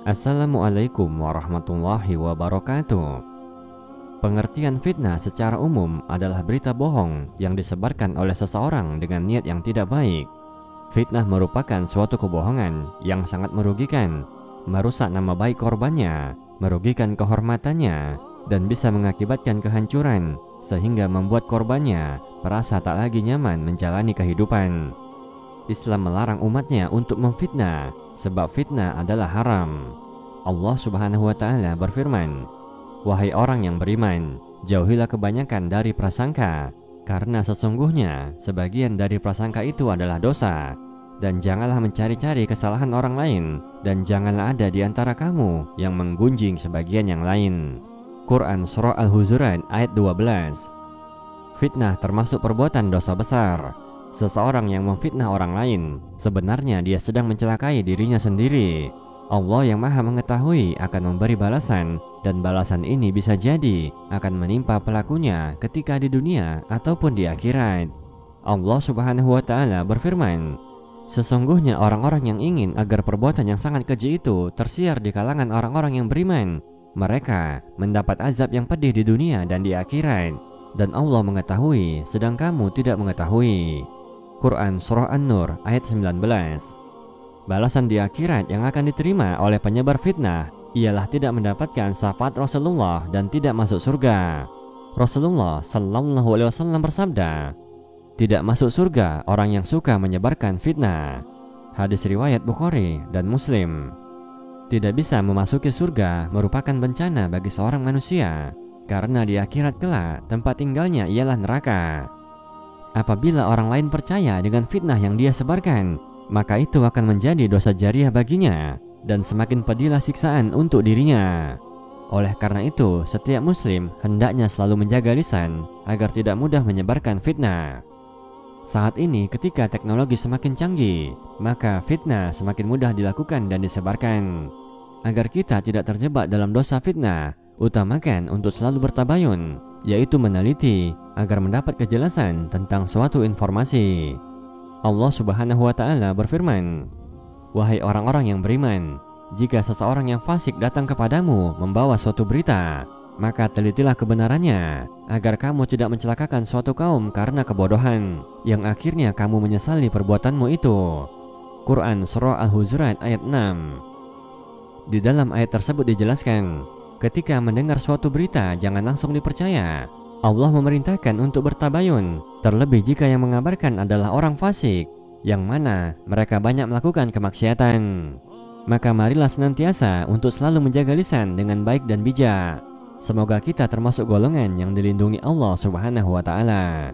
Assalamualaikum warahmatullahi wabarakatuh. Pengertian fitnah secara umum adalah berita bohong yang disebarkan oleh seseorang dengan niat yang tidak baik. Fitnah merupakan suatu kebohongan yang sangat merugikan, merusak nama baik korbannya, merugikan kehormatannya, dan bisa mengakibatkan kehancuran, sehingga membuat korbannya merasa tak lagi nyaman menjalani kehidupan. Islam melarang umatnya untuk memfitnah, sebab fitnah adalah haram. Allah Subhanahu wa Ta'ala berfirman, "Wahai orang yang beriman, jauhilah kebanyakan dari prasangka, karena sesungguhnya sebagian dari prasangka itu adalah dosa. Dan janganlah mencari-cari kesalahan orang lain, dan janganlah ada di antara kamu yang menggunjing sebagian yang lain." Quran Surah Al-Hujurat ayat 12. Fitnah termasuk perbuatan dosa besar. Seseorang yang memfitnah orang lain, sebenarnya dia sedang mencelakai dirinya sendiri. Allah yang Maha Mengetahui akan memberi balasan, dan balasan ini bisa jadi akan menimpa pelakunya ketika di dunia ataupun di akhirat. Allah Subhanahu wa Ta'ala berfirman, "Sesungguhnya orang-orang yang ingin agar perbuatan yang sangat keji itu tersiar di kalangan orang-orang yang beriman, mereka mendapat azab yang pedih di dunia dan di akhirat, dan Allah mengetahui sedang kamu tidak mengetahui." Quran Surah An-Nur ayat 19. Balasan di akhirat yang akan diterima oleh penyebar fitnah ialah tidak mendapatkan syafaat Rasulullah dan tidak masuk surga. Rasulullah Sallallahu Alaihi Wasallam bersabda, "Tidak masuk surga orang yang suka menyebarkan fitnah." Hadis riwayat Bukhari dan Muslim. Tidak bisa memasuki surga merupakan bencana bagi seorang manusia, karena di akhirat kelak tempat tinggalnya ialah neraka. Apabila orang lain percaya dengan fitnah yang dia sebarkan, maka itu akan menjadi dosa jariah baginya, dan semakin pedihlah siksaan untuk dirinya. Oleh karena itu, setiap muslim hendaknya selalu menjaga lisan agar tidak mudah menyebarkan fitnah. Saat ini ketika teknologi semakin canggih, maka fitnah semakin mudah dilakukan dan disebarkan. Agar kita tidak terjebak dalam dosa fitnah, utamakan untuk selalu bertabayun, yaitu meneliti agar mendapat kejelasan tentang suatu informasi. Allah Subhanahu wa Ta'ala berfirman, "Wahai orang-orang yang beriman, jika seseorang yang fasik datang kepadamu membawa suatu berita, maka telitilah kebenarannya, agar kamu tidak mencelakakan suatu kaum karena kebodohan, yang akhirnya kamu menyesali perbuatanmu itu." Quran Surah Al-Hujurat ayat 6. Di dalam ayat tersebut dijelaskan, ketika mendengar suatu berita jangan langsung dipercaya. Allah memerintahkan untuk bertabayun, terlebih jika yang mengabarkan adalah orang fasik, yang mana mereka banyak melakukan kemaksiatan. Maka marilah senantiasa untuk selalu menjaga lisan dengan baik dan bijak. Semoga kita termasuk golongan yang dilindungi Allah Subhanahu wa Ta'ala.